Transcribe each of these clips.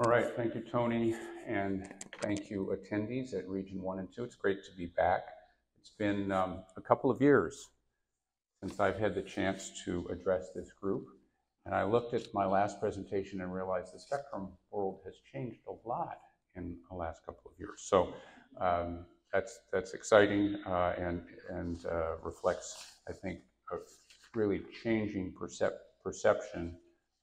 All right, thank you, Tony, and thank you, attendees at Region 1 and 2. It's great to be back. It's been a couple of years since I've had the chance to address this group, and I looked at my last presentation and realized the spectrum world has changed a lot in the last couple of years. So that's exciting and reflects, I think, a really changing perception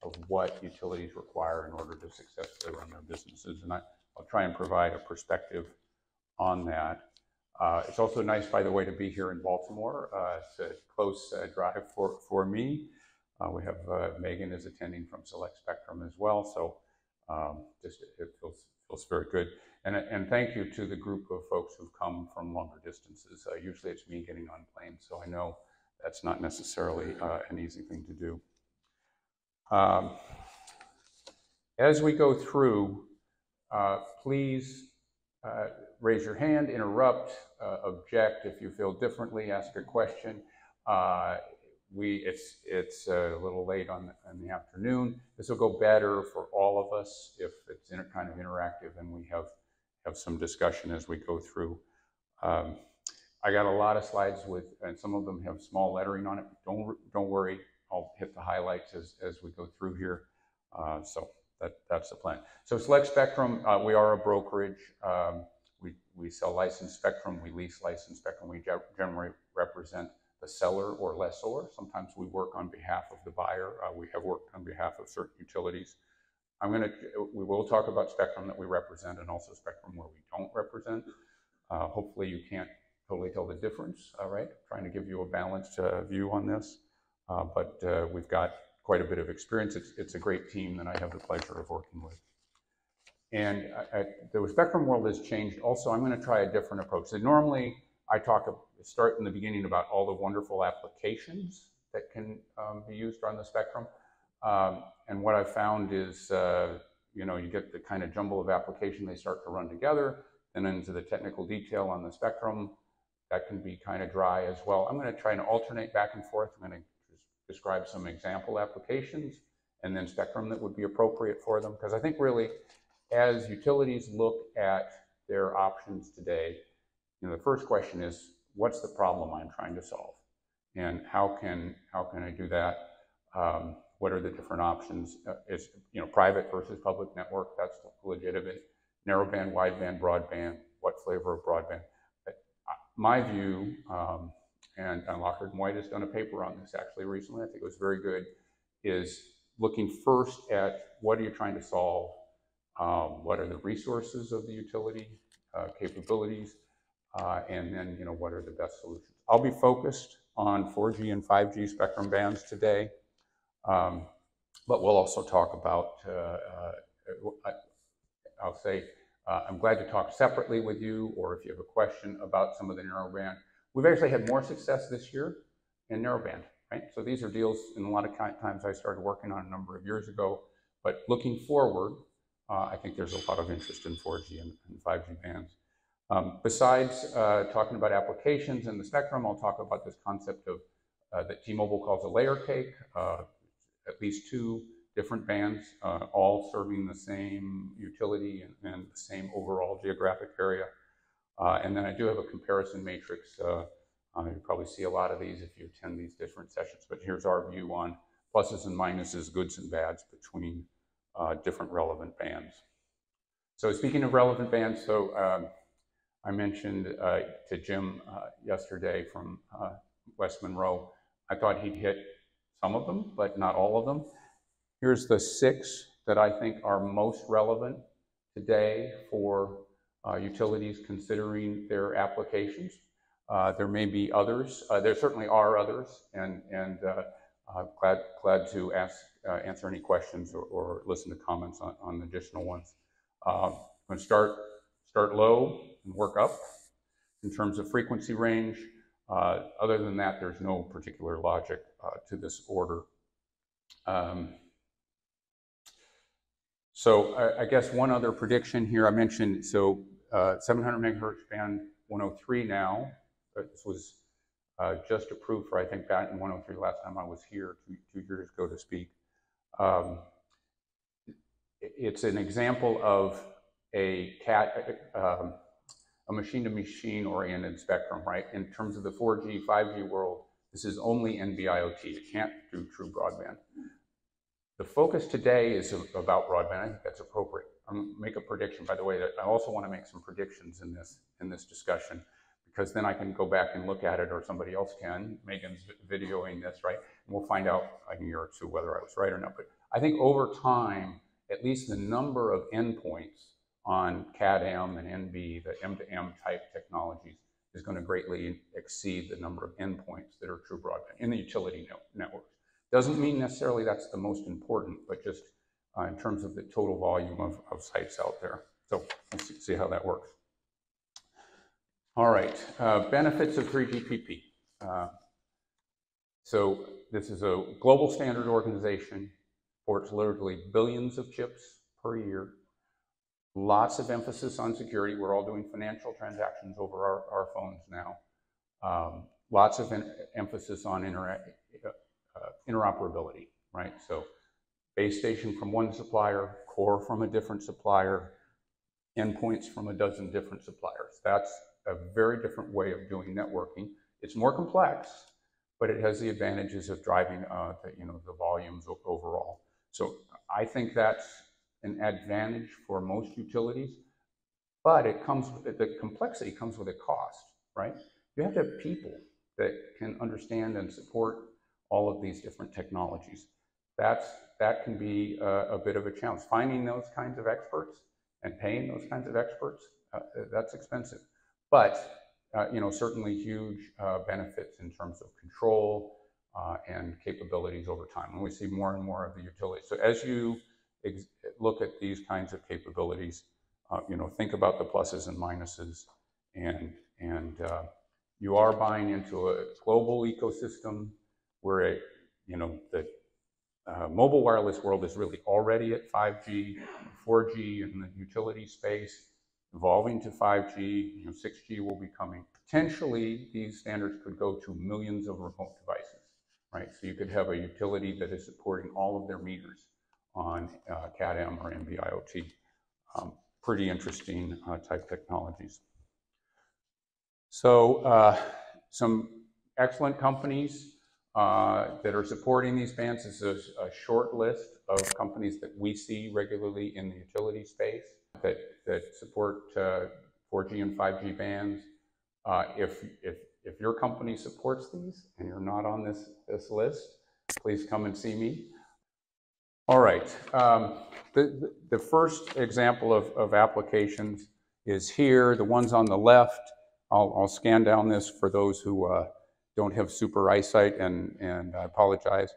of what utilities require in order to successfully run their businesses. And I'll try and provide a perspective on that. It's also nice, by the way, to be here in Baltimore. It's a close drive for me. We have Megan is attending from Select Spectrum as well, so it feels very good. And thank you to the group of folks who've come from longer distances. Usually it's me getting on planes, so I know that's not necessarily an easy thing to do. As we go through, please raise your hand, interrupt, object if you feel differently, ask a question. It's a little late in the afternoon. This will go better for all of us if it's kind of interactive and we have some discussion as we go through. I got a lot of slides and some of them have small lettering on it. Don't worry. I'll hit the highlights as we go through here. So that's the plan. So Select Spectrum, we are a brokerage. We sell licensed spectrum. We lease licensed spectrum. We generally represent the seller or lessor. Sometimes we work on behalf of the buyer. We have worked on behalf of certain utilities. We will talk about spectrum that we represent and also spectrum where we don't represent. Hopefully you can't totally tell the difference, right? Trying to give you a balanced view on this. But we've got quite a bit of experience. It's a great team that I have the pleasure of working with. And the spectrum world has changed. Also, I'm going to try a different approach. So normally, I start in the beginning about all the wonderful applications that can be used on the spectrum. And what I've found is, you get the kind of jumble of application. They start to run together, and then into the technical detail on the spectrum. That can be kind of dry as well. I'm going to try and alternate back and forth. I'm going to describe some example applications and then spectrum that would be appropriate for them. Because I think really, as utilities look at their options today, the first question is, what's the problem I'm trying to solve? And how can I do that? What are the different options? It's private versus public network, that's legitimate. Narrowband, wideband, broadband, what flavor of broadband? My view, and Lockard & White has done a paper on this actually recently, I think it was very good, is looking first at what are you trying to solve, what are the resources of the utility, capabilities, and then what are the best solutions. I'll be focused on 4G and 5G spectrum bands today, but we'll also talk about, I'll say, I'm glad to talk separately with you, or if you have a question about some of the narrowband. We've actually had more success this year in narrowband, right? So these are deals in a lot of times I started working on a number of years ago, but looking forward, I think there's a lot of interest in 4G and 5G bands. Besides talking about applications in the spectrum, I'll talk about this concept of that T-Mobile calls a layer cake, at least 2 different bands, all serving the same utility and the same overall geographic area. And then I do have a comparison matrix. You probably see a lot of these if you attend these different sessions, but here's our view on pluses and minuses, goods and bads between different relevant bands. So speaking of relevant bands, I mentioned to Jim yesterday from West Monroe, I thought he'd hit some of them, but not all of them. Here's the 6 that I think are most relevant today for utilities considering their applications. There may be others. There certainly are others, and glad to answer any questions or listen to comments on additional ones. I'm going to start low and work up in terms of frequency range. Other than that, there's no particular logic to this order. So I guess one other prediction here I mentioned, 700 megahertz band 103 now. This was just approved for, I think, band 103 last time I was here 2 years ago to speak. it's an example of a machine-to-machine oriented spectrum, right? In terms of the 4G, 5G world, this is only NB-IoT. It can't do true broadband. The focus today is about broadband. I think that's appropriate. I'm going to make a prediction, by the way, that I also want to make some predictions in this discussion, because then I can go back and look at it, or somebody else can. Megan's videoing this, right? And we'll find out in a year or two whether I was right or not. But I think over time, at least the number of endpoints on CAD-M and NB, the M2M type technologies, is going to greatly exceed the number of endpoints that are true broadband in the utility networks. Doesn't mean necessarily that's the most important, but just in terms of the total volume of sites out there. So let's see how that works. All right, benefits of 3GPP. So this is a global standard organization, supports literally billions of chips per year. Lots of emphasis on security. We're all doing financial transactions over our phones now. Lots of emphasis on interoperability, right? So base station from one supplier, core from a different supplier, endpoints from a dozen different suppliers. That's a very different way of doing networking. It's more complex, but it has the advantages of driving the volumes overall. So I think that's an advantage for most utilities, but the complexity comes with a cost, right? You have to have people that can understand and support all of these different technologies. That can be a bit of a challenge. Finding those kinds of experts and paying those kinds of experts, that's expensive. But certainly huge benefits in terms of control and capabilities over time. And we see more and more of the utilities. So as you look at these kinds of capabilities, think about the pluses and minuses, and you are buying into a global ecosystem where the mobile wireless world is really already at 5G, 4G in the utility space, evolving to 5G, 6G will be coming. Potentially, these standards could go to millions of remote devices, right? So you could have a utility that is supporting all of their meters on CAD-M or NB-IoT. Pretty interesting type technologies. So some excellent companies that are supporting these bands. This is a short list of companies that we see regularly in the utility space that support 4G and 5G bands. If your company supports these and you're not on this list, please come and see me. All right, the first example of applications is here. The ones on the left, I'll scan down this for those who don't have super eyesight, and I apologize.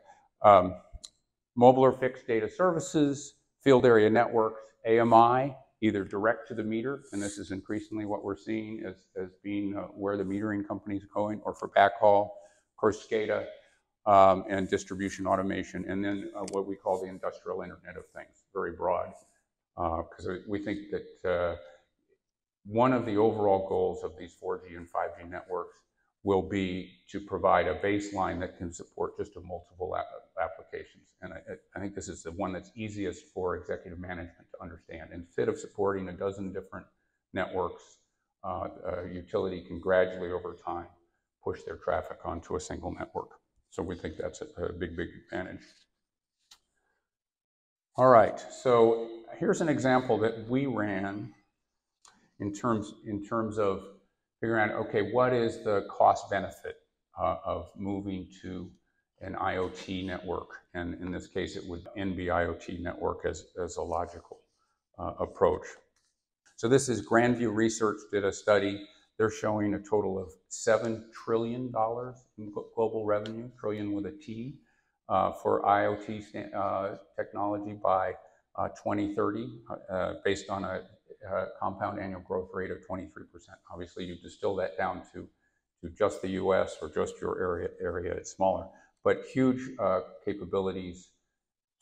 Mobile or fixed data services, field area networks, AMI, either direct to the meter, and this is increasingly what we're seeing as being where the metering companies are going, or for backhaul, of course, SCADA, and distribution automation, and then what we call the industrial Internet of Things, very broad, because we think that one of the overall goals of these 4G and 5G networks will be to provide a baseline that can support just multiple applications. And I think this is the one that's easiest for executive management to understand. Instead of supporting a dozen different networks, a utility can gradually over time push their traffic onto a single network. So we think that's a big, big advantage. All right, so here's an example that we ran in terms of figuring out, okay, what is the cost benefit of moving to an IoT network? And in this case, it would NB-IoT network as a logical approach. So this is Grandview Research did a study. They're showing a total of $7 trillion in global revenue, trillion with a T, for IoT technology by 2030, based on a compound annual growth rate of 23%. Obviously, you distill that down to just the US or just your area, it's smaller, but huge capabilities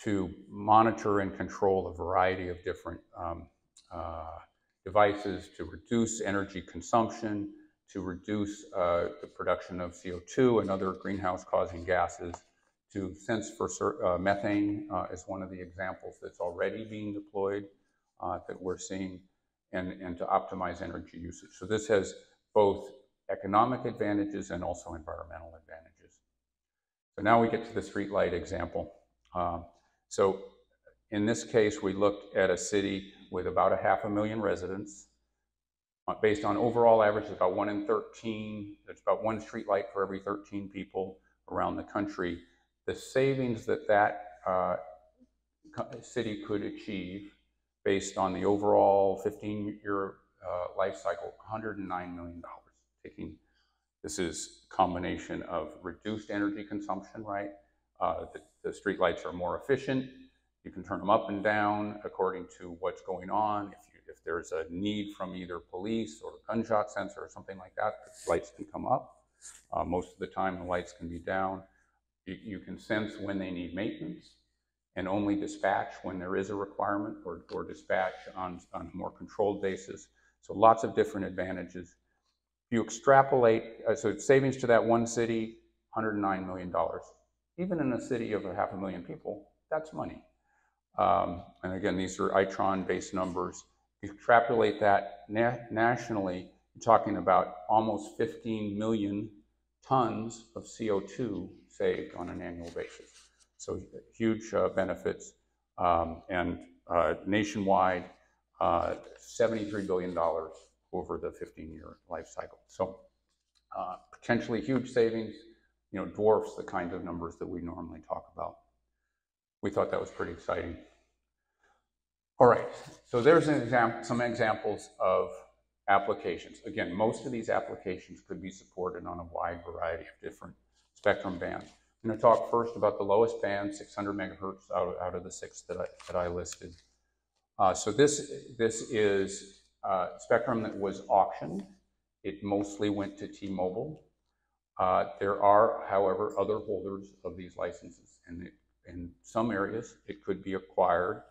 to monitor and control a variety of different devices, to reduce energy consumption, to reduce the production of CO2 and other greenhouse causing gases, to sense for methane is one of the examples that's already being deployed that we're seeing, and to optimize energy usage. So this has both economic advantages and also environmental advantages. So now we get to the streetlight example. So in this case, we looked at a city with about 500,000 residents. Based on overall average, it's about 1 in 13. It's about 1 streetlight for every 13 people around the country. The savings that city could achieve based on the overall 15-year life cycle, $109 million. This is a combination of reduced energy consumption, right? The streetlights are more efficient. You can turn them up and down according to what's going on. If there's a need from either police or a gunshot sensor or something like that, the lights can come up. Most of the time, the lights can be down. You can sense when they need maintenance and only dispatch when there is a requirement, or dispatch on a more controlled basis. So lots of different advantages. If you extrapolate, so savings to that one city, $109 million. Even in a city of 500,000 people, that's money. And again, these are Itron-based numbers. You extrapolate that nationally, you're talking about almost 15 million tons of CO2 saved on an annual basis. So huge benefits, and nationwide, $73 billion over the 15-year life cycle. So potentially huge savings, dwarfs the kind of numbers that we normally talk about. We thought that was pretty exciting. All right, so there's some examples of applications. Again, most of these applications could be supported on a wide variety of different spectrum bands. I'm going to talk first about the lowest band, 600 megahertz out of the 6 that I listed. So this is spectrum that was auctioned. It mostly went to T-Mobile. There are, however, other holders of these licenses, and in some areas it could be acquired.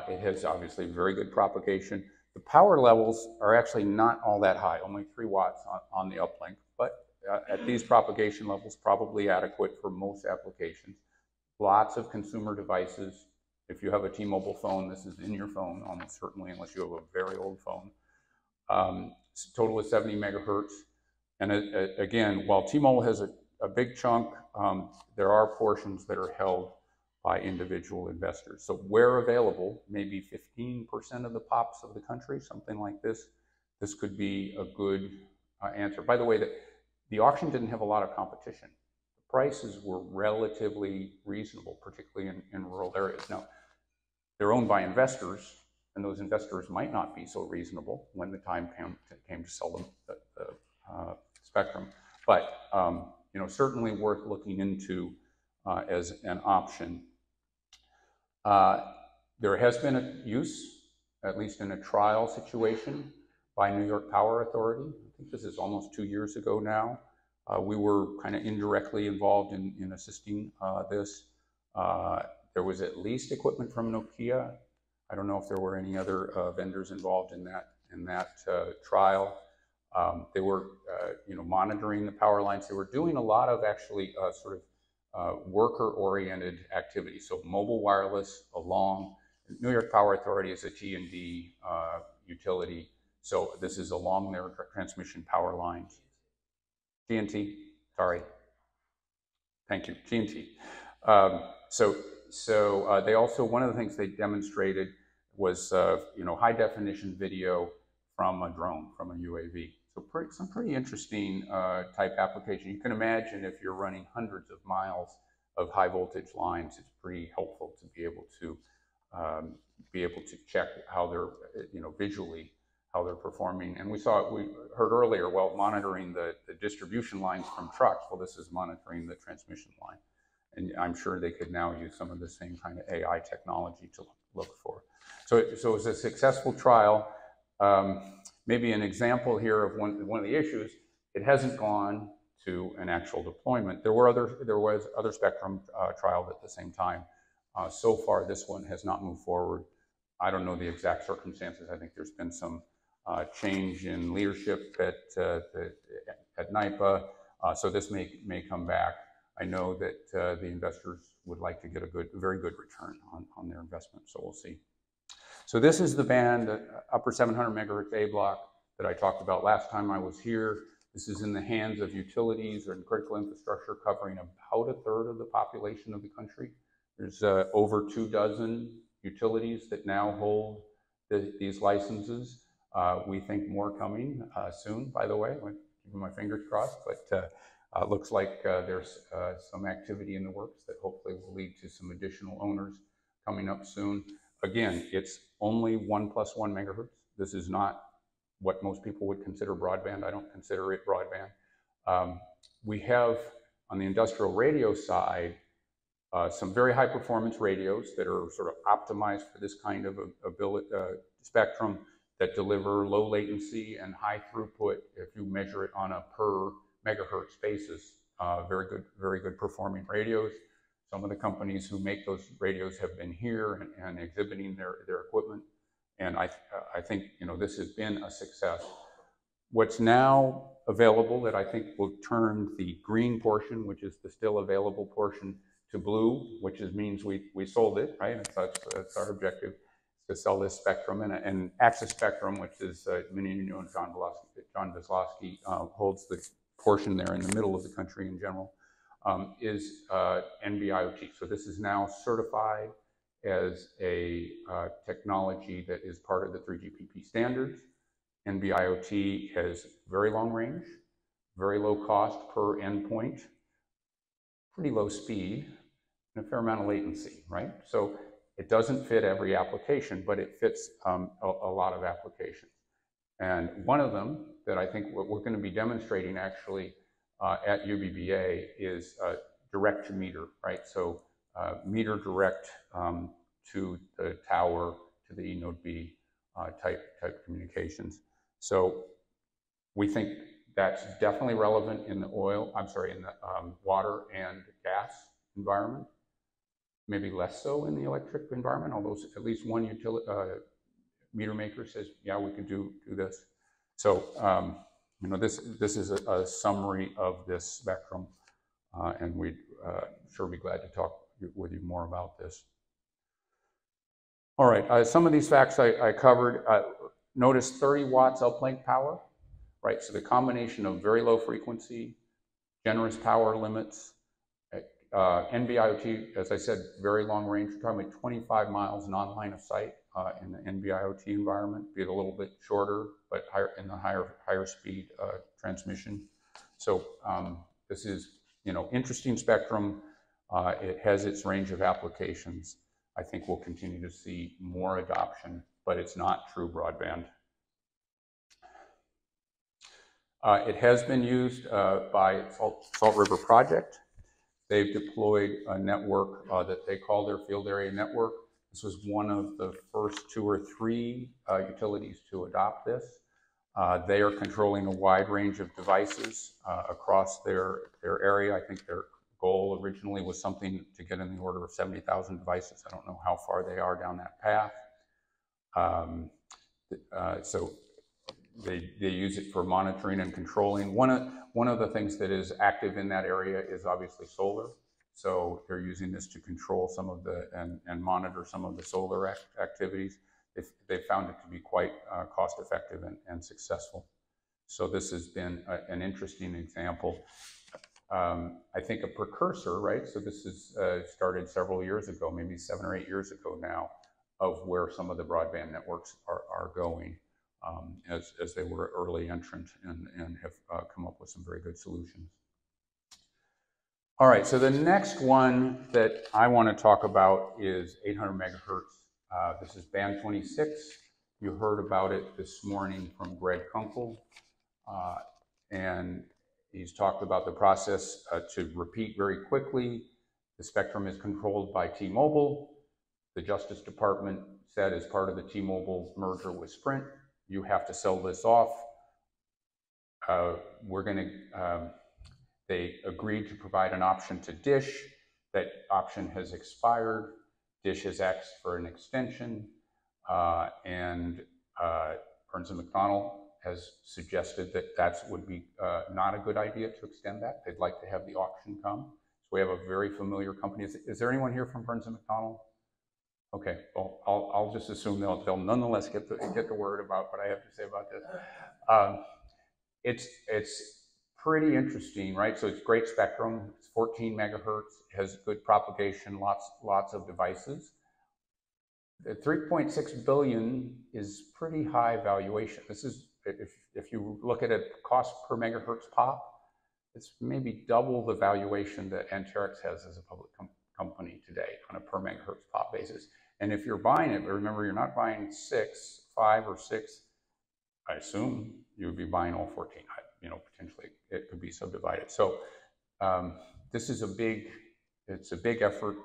It has obviously very good propagation. The power levels are actually not all that high, only 3 watts on the uplink, but at these propagation levels, probably adequate for most applications. Lots of consumer devices. If you have a T-Mobile phone, this is in your phone, almost certainly, unless you have a very old phone. Total is 70 megahertz. And again, while T-Mobile has a big chunk, there are portions that are held by individual investors. So where available, maybe 15% of the pops of the country, something like this. This could be a good answer. By the way, the auction didn't have a lot of competition. The prices were relatively reasonable, particularly in rural areas. Now, they're owned by investors, and those investors might not be so reasonable when the time came to sell them the spectrum. But certainly worth looking into as an option. There has been a use, at least in a trial situation, by New York Power Authority. I think this is almost 2 years ago now. We were kind of indirectly involved in assisting this. There was at least equipment from Nokia. I don't know if there were any other vendors involved in that trial. They were, monitoring the power lines. They were doing a lot of actually worker-oriented activities. So mobile wireless along. New York Power Authority is a T&D utility. So this is along their transmission power lines. T&T, sorry. Thank you, T&T. So they also, one of the things they demonstrated was, high definition video from a drone, from a UAV. So some pretty interesting type application. You can imagine if you're running hundreds of miles of high voltage lines, it's pretty helpful to be able to check how they're, visually, how they're performing. And we heard earlier, monitoring the distribution lines from trucks. Well, this is monitoring the transmission line. And I'm sure they could now use some of the same kind of AI technology to look for. So it was a successful trial. Maybe an example here of one of the issues, it hasn't gone to an actual deployment. There was other spectrum trials at the same time. So far, this one has not moved forward. I don't know the exact circumstances. I think there's been some change in leadership at NIPA, so this may come back. I know that the investors would like to get a very good return on their investment, so we'll see. So this is the band, upper 700 megahertz A block that I talked about last time I was here. This is in the hands of utilities and critical infrastructure covering about a third of the population of the country. There's over 24 utilities that now hold these licenses. We think more coming soon, by the way. I'm keeping my fingers crossed, but looks like there's some activity in the works that hopefully will lead to some additional owners coming up soon. Again, it's only 1+1 megahertz. This is not what most people would consider broadband. I don't consider it broadband. We have, on the industrial radio side, some very high performance radios that are sort of optimized for this kind of spectrum that deliver low latency and high throughput if you measure it on a per megahertz basis. Very good performing radios. Some of the companies who make those radios have been here and exhibiting their equipment. And I think, you know, this has been a success. What's now available that I think will turn the green portion, which is the still available portion, to blue, which means we sold it, right? And that's our objective, to sell this spectrum. And access spectrum, which is, many of you know, John Kozlowski holds the portion there in the middle of the country in general, is NB-IoT. So this is now certified as a technology that is part of the 3GPP standards. NB-IoT has very long range, very low cost per endpoint, pretty low speed, and a fair amount of latency, right? So it doesn't fit every application, but it fits a lot of applications. And one of them that I think we're going to be demonstrating actually at UBBA is direct to meter, right? So meter direct to the tower, to the eNode B type communications. So we think that's definitely relevant in the water and gas environment. Maybe less so in the electric environment, although at least one meter maker says, yeah, we could do this. So, you know, this is a summary of this spectrum, and we'd sure be glad to talk with you more about this. All right, some of these facts I covered. Notice 30 watts uplink power, right? So the combination of very low frequency, generous power limits, NB-IoT, as I said, very long range. We're talking about 25 miles non-line of sight in the NB-IoT environment, be it a little bit shorter, but higher speed transmission. So this is, you know, interesting spectrum. It has its range of applications. I think we'll continue to see more adoption, but it's not true broadband. It has been used by Salt River Project. They've deployed a network that they call their field area network. This was one of the first 2 or 3 utilities to adopt this. They are controlling a wide range of devices across their area. I think their goal originally was something to get in the order of 70,000 devices. I don't know how far they are down that path. So they use it for monitoring and controlling. One of the things that is active in that area is obviously solar. So they're using this to control some of and monitor some of the solar activities. They found it to be quite cost effective and successful. So this has been an interesting example. I think a precursor, right? So this is started several years ago, maybe 7 or 8 years ago now, of where some of the broadband networks are going as they were early entrant and have come up with some very good solutions. All right, so the next one that I want to talk about is 800 megahertz. This is band 26. You heard about it this morning from Greg Kunkel, and he's talked about the process to repeat very quickly. The spectrum is controlled by T-Mobile. The Justice Department said as part of the T-Mobile merger with Sprint, you have to sell this off. They agreed to provide an option to Dish. That option has expired. Dish has asked for an extension, and Burns & McDonnell has suggested that would be not a good idea to extend that. They'd like to have the auction come. So we have a very familiar company. Is there anyone here from Burns & McDonnell? Okay, well, I'll just assume they'll nonetheless get the word about what I have to say about this. It's pretty interesting, right? So it's great spectrum. It's 14 megahertz. Has good propagation. Lots of devices. The 3.6 billion is pretty high valuation. This is, if you look at it, cost per megahertz pop, it's maybe double the valuation that Anterix has as a public company today on a per megahertz pop basis. And if you're buying it, remember, you're not buying 5 or 6. I assume you would be buying all 14. Potentially it could be subdivided. So this is it's a big effort.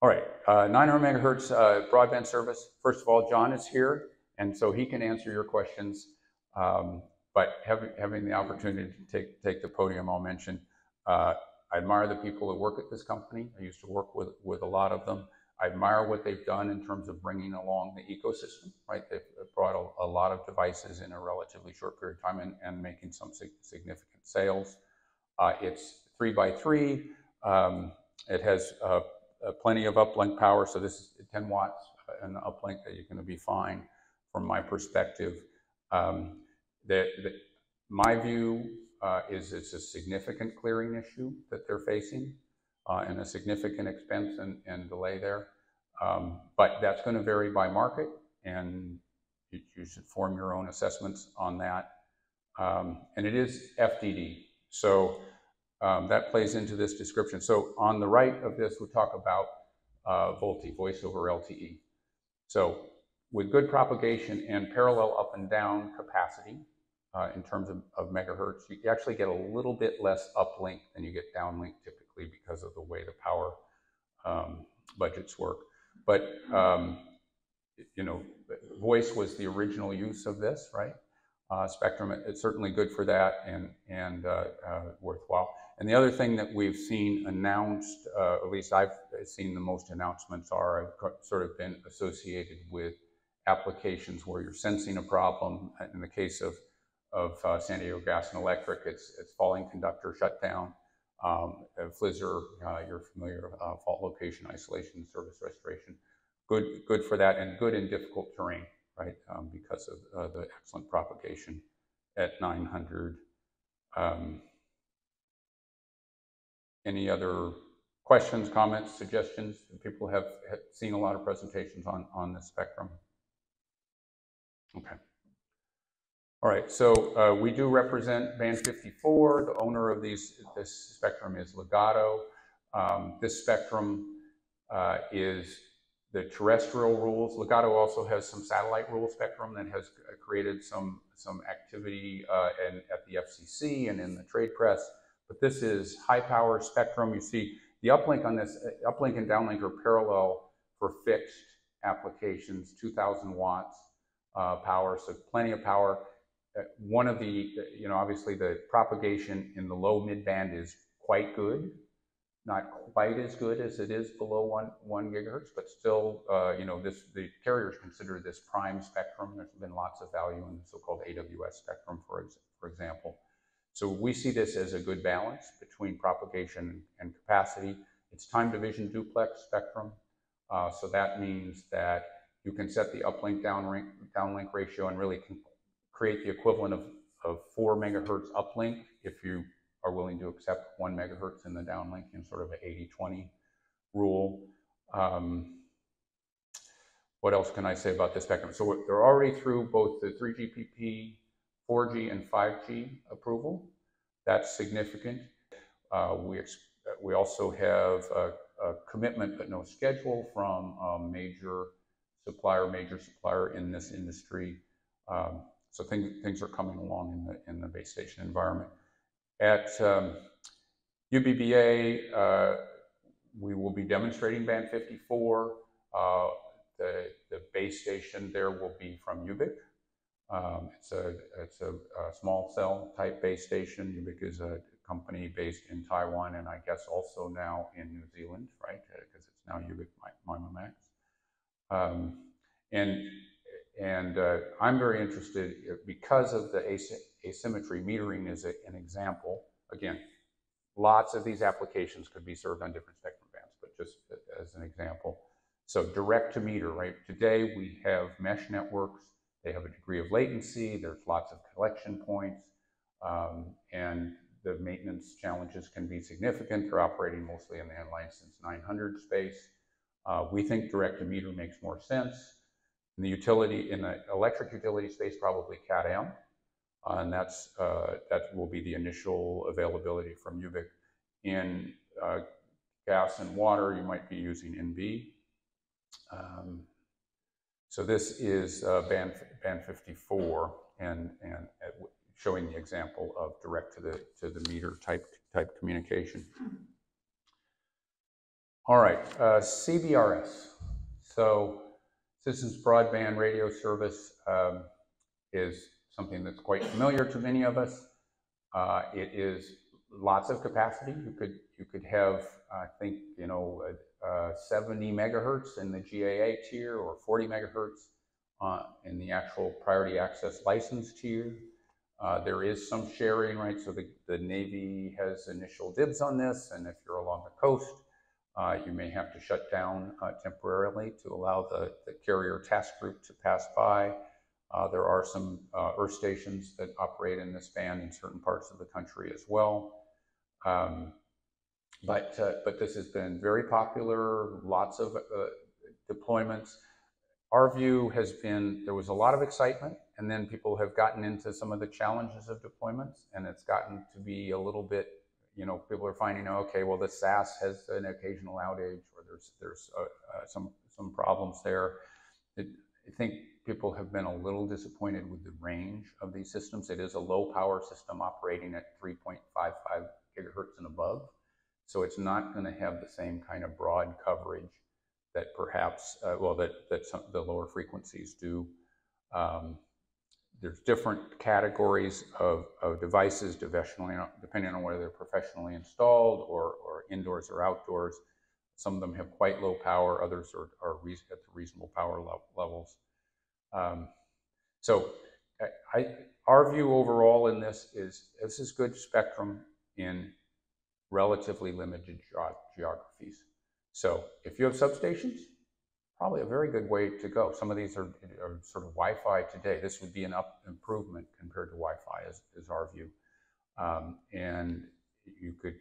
All right, 900 megahertz broadband service. First of all, John is here, and so he can answer your questions. But having the opportunity to take the podium, I'll mention, I admire the people that work at this company. I used to work with a lot of them. I admire what they've done in terms of bringing along the ecosystem, right? They've brought a lot of devices in a relatively short period of time and making some significant sales. It's 3x3. It has plenty of uplink power, so this is 10 watts and uplink that you're going to be fine from my perspective. My view is it's a significant clearing issue that they're facing and a significant expense and delay there. But that's going to vary by market, and you should form your own assessments on that. And it is FDD, so that plays into this description. So on the right of this, we'll talk about VoLTE, voice over LTE. So with good propagation and parallel up and down capacity in terms of megahertz, you actually get a little bit less uplink than you get downlink typically because of the way the power budgets work. But voice was the original use of this, right? Spectrum, it's certainly good for that and worthwhile. And the other thing that we've seen announced, at least I've seen the most announcements are sort of been associated with applications where you're sensing a problem. In the case of San Diego Gas and Electric, it's falling conductor shutdown. FLISR, you're familiar, fault location isolation, service restoration. Good for that, and good in difficult terrain, right? Because of the excellent propagation at 900. Any other questions, comments, suggestions? People have seen a lot of presentations on this spectrum. Okay. All right, so we do represent band 54. The owner of this spectrum is Legato. This spectrum is the terrestrial rules. Legato also has some satellite rule spectrum that has created some activity at the FCC and in the trade press. But this is high power spectrum. You see the uplink on this, uplink and downlink are parallel for fixed applications, 2,000 watts power, so plenty of power. One of the, obviously the propagation in the low mid band is quite good, not quite as good as it is below 1 gigahertz, but still, the carriers consider this prime spectrum. There's been lots of value in the so-called AWS spectrum, for example. So we see this as a good balance between propagation and capacity. It's time division duplex spectrum. So that means that you can set the uplink downlink ratio and really can create the equivalent of 4 megahertz uplink if you are willing to accept 1 megahertz in the downlink in sort of an 80-20 rule. What else can I say about this spectrum? So they're already through both the 3GPP, 4G, and 5G approval. That's significant. We also have a commitment but no schedule from a major supplier in this industry. So things are coming along in the base station environment. At UBBA, we will be demonstrating band 54. The base station there will be from UBIC. It's a small cell type base station. UBIC is a company based in Taiwan and I guess also now in New Zealand, right? Because it's now UBIC MIMOMAX. And I'm very interested because of the asymmetry. Metering is an example. Again, lots of these applications could be served on different spectrum bands, but just as an example. So direct to meter, right? Today we have mesh networks. They have a degree of latency. There's lots of collection points, and the maintenance challenges can be significant. They're operating mostly in the N-license 900 space. We think direct to meter makes more sense. In the electric utility space, probably Cat-M, and that will be the initial availability from UBIC. In gas and water, you might be using NB. So this is band 54, and showing the example of direct to the meter type communication. All right, CBRS. So Citizens Broadband Radio Service is something that's quite familiar to many of us. It is lots of capacity. You could have, I think, 70 megahertz in the GAA tier, or 40 megahertz in the actual priority access license tier. There is some sharing, right? So the Navy has initial dibs on this, and if you're along the coast, you may have to shut down temporarily to allow the carrier task group to pass by. There are some earth stations that operate in this band in certain parts of the country as well. But this has been very popular, lots of deployments. Our view has been there was a lot of excitement, and then people have gotten into some of the challenges of deployments, and it's gotten to be a little bit, people are finding, okay, well, the SAS has an occasional outage, or there's some problems there. I think people have been a little disappointed with the range of these systems. It is a low power system operating at 3.55 gigahertz and above. So it's not going to have the same kind of broad coverage that perhaps, that some of the lower frequencies do. There's different categories of devices, depending on whether they're professionally installed or indoors or outdoors. Some of them have quite low power, others are at the reasonable power levels. So our view overall in this is good spectrum in relatively limited geographies. So if you have substations, probably a very good way to go. Some of these are sort of Wi-Fi today. This would be an improvement compared to Wi-Fi is our view. And you could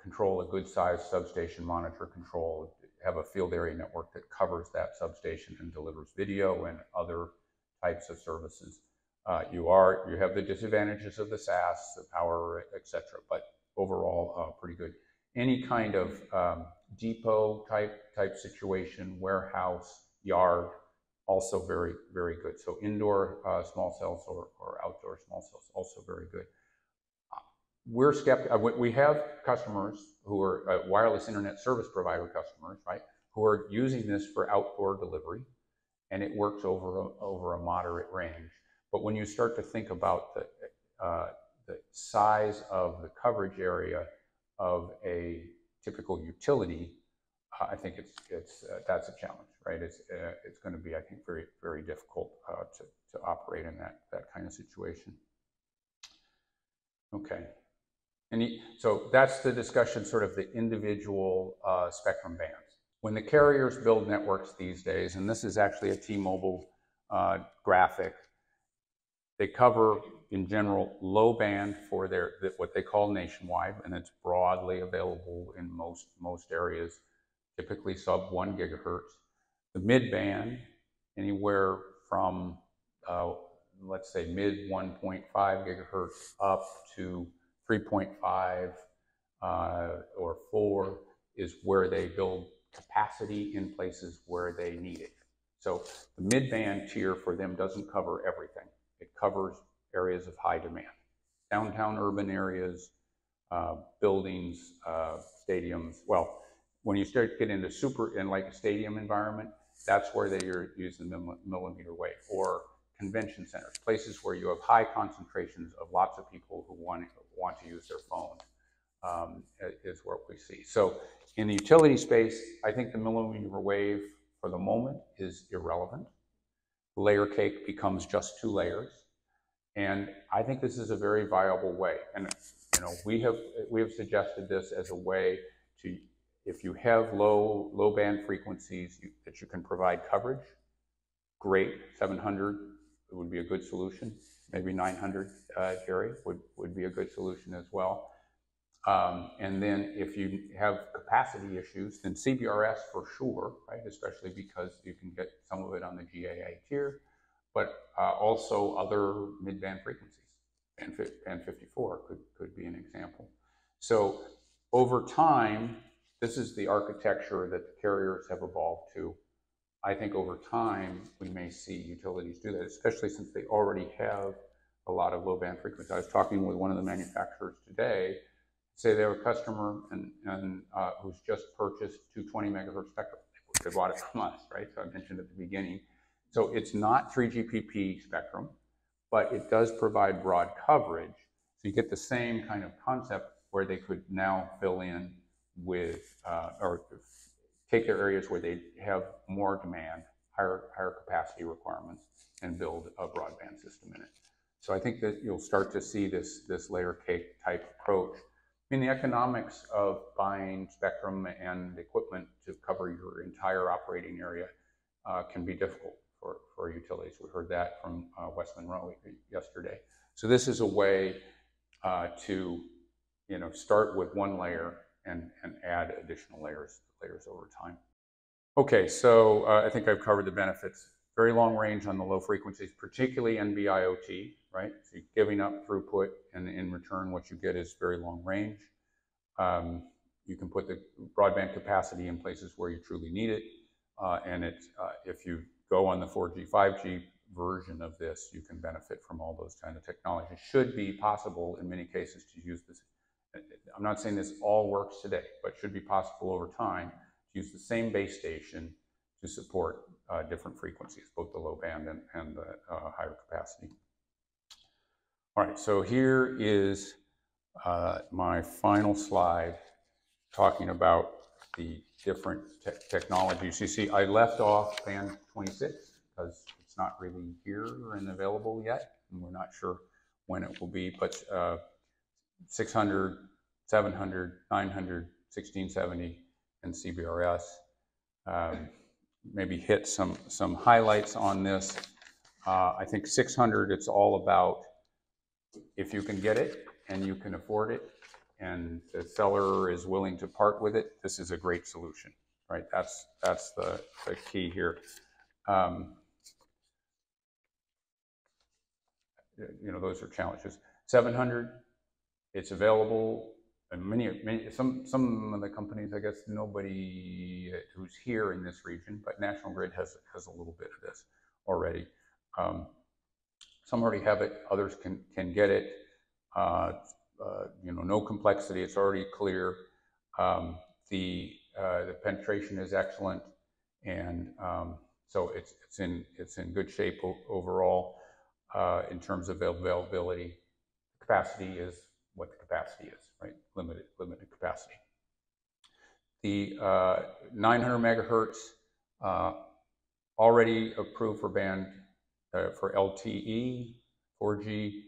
control a good sized substation, monitor control, have a field area network that covers that substation and delivers video and other types of services. You have the disadvantages of the SAS, the power, etc., but overall pretty good. Any kind of depot type situation, warehouse, yard, also very, very good. So indoor small cells or outdoor small cells, also very good. We're skeptical. We have customers who are wireless internet service provider customers, right, who are using this for outdoor delivery, and it works over a moderate range. But when you start to think about the size of the coverage area of a typical utility, I think that's a challenge, right? It's going to be, I think, very, very difficult to operate in that kind of situation. Okay, so that's the discussion, sort of the individual spectrum bands. When the carriers build networks these days, and this is actually a T-Mobile graphic, they cover, in general, low band for what they call nationwide, and it's broadly available in most areas, typically sub 1 gigahertz. The mid band, anywhere from, let's say, mid 1.5 gigahertz up to 3.5 or 4 is where they build capacity in places where they need it. So the mid band tier for them doesn't cover everything. It covers areas of high demand, downtown urban areas, buildings, stadiums. Well, when you start to get into like a stadium environment, that's where they use the millimeter wave, or convention centers, places where you have high concentrations of lots of people who want to use their phone, is what we see. So in the utility space, I think the millimeter wave for the moment is irrelevant. Layer cake becomes just 2 layers. And I think this is a very viable way. And we have suggested this as a way to, if you have low band frequencies that you can provide coverage, great. 700 would be a good solution. Maybe 900, Jerry, would be a good solution as well. And then if you have capacity issues, then CBRS for sure, right? Especially because you can get some of it on the GAA tier, but also other mid-band frequencies. Band 54 could be an example. So over time, this is the architecture that the carriers have evolved to. I think over time, we may see utilities do that, especially since they already have a lot of low band frequencies. I was talking with one of the manufacturers today. Say they have a customer and who's just purchased 220 megahertz spectrum. They bought it from us, right? So I mentioned at the beginning. So it's not 3GPP spectrum, but it does provide broad coverage. So you get the same kind of concept where they could now fill in with, or take their areas where they have more demand, higher capacity requirements, and build a broadband system in it. So I think that you'll start to see this layer cake type approach. I mean, the economics of buying spectrum and equipment to cover your entire operating area can be difficult for utilities. We heard that from West Monroe yesterday. So this is a way to start with one layer and add additional layers over time. Okay, so I think I've covered the benefits. Very long range on the low frequencies, particularly NB-IoT, right? So you're giving up throughput, and in return, what you get is very long range. You can put the broadband capacity in places where you truly need it, and if you go on the 4G, 5G version of this, you can benefit from all those kind of technologies. It should be possible in many cases to use this. I'm not saying this all works today, but it should be possible over time to use the same base station to support different frequencies, both the low band and the higher capacity. All right, so here is my final slide talking about the different technologies. You see, I left off band 26 because it's not really here and available yet, and we're not sure when it will be, but 600, 700, 900, 1670, and CBRS. Maybe hit some highlights on this. I think 600, it's all about if you can get it and you can afford it and the seller is willing to part with it, this is a great solution, right? That's the key here. Those are challenges. 700, it's available. And some of the companies, I guess nobody who's here in this region, but National Grid has a little bit of this already. Some already have it, others can get it. No complexity, it's already clear. The penetration is excellent, and so it's in good shape overall in terms of availability. Capacity is what the capacity is, right? Limited capacity. The 900 megahertz already approved for band for LTE, 4G,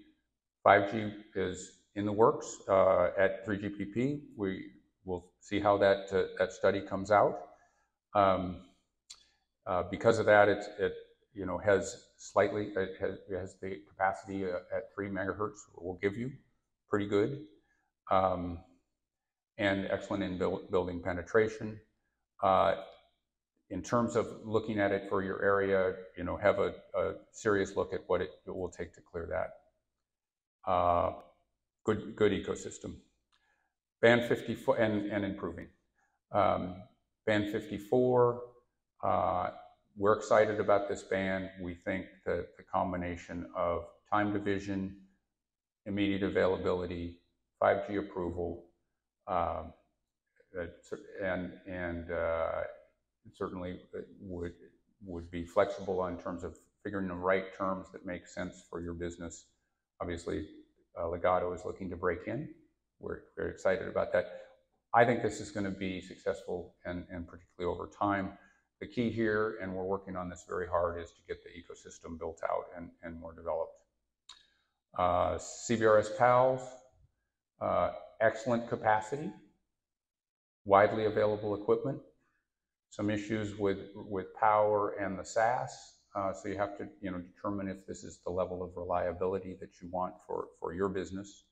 5G is in the works at 3GPP. We will see how that study comes out. Because of that, it has the capacity at 3 megahertz. Will give you pretty good, and excellent in building penetration. In terms of looking at it for your area, have a serious look at what it will take to clear that. Good ecosystem. Band 54 and improving. Band 54. We're excited about this band. We think that the combination of time division, immediate availability, 5G approval, and certainly would be flexible in terms of figuring the right terms that make sense for your business. Obviously, Legato is looking to break in. We're very excited about that. I think this is going to be successful and particularly over time. The key here, and we're working on this very hard, is to get the ecosystem built out and more developed. CBRS PALs, Excellent capacity, widely available equipment, some issues with power and the SAS. So you have to determine if this is the level of reliability that you want for your business.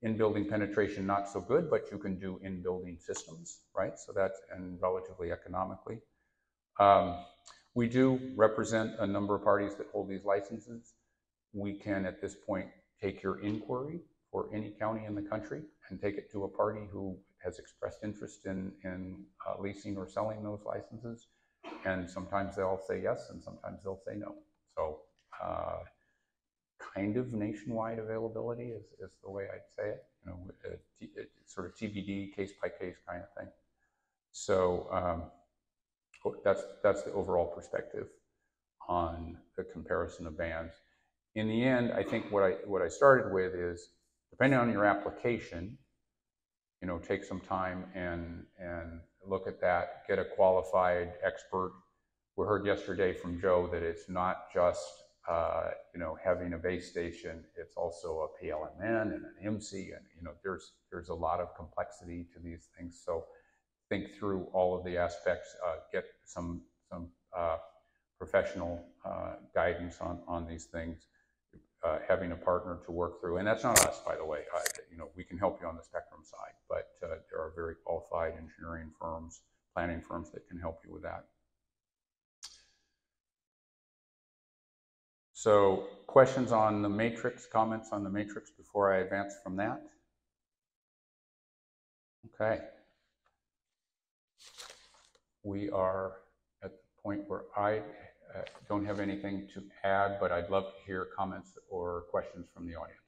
In-building penetration, not so good, but you can do in-building systems, right? So that's, and relatively economically. We do represent a number of parties that hold these licenses. We can, at this point, take your inquiry for any county in the country and take it to a party who has expressed interest in leasing or selling those licenses. And sometimes they'll say yes, and sometimes they'll say no. So kind of nationwide availability is the way I'd say it. It's sort of TBD, case by case kind of thing. So that's the overall perspective on the comparison of bands. In the end, I think what I started with is, depending on your application, take some time and look at that, get a qualified expert. We heard yesterday from Joe that it's not just having a base station, it's also a PLMN and an MC, and there's a lot of complexity to these things. So think through all of the aspects, get some professional guidance on these things, having a partner to work through. And that's not us, by the way. We can help you on the spectrum side, but there are very qualified engineering firms, planning firms that can help you with that. So questions on the matrix, comments on the matrix before I advance from that? Okay. We are at the point where I don't have anything to add, but I'd love to hear comments or questions from the audience.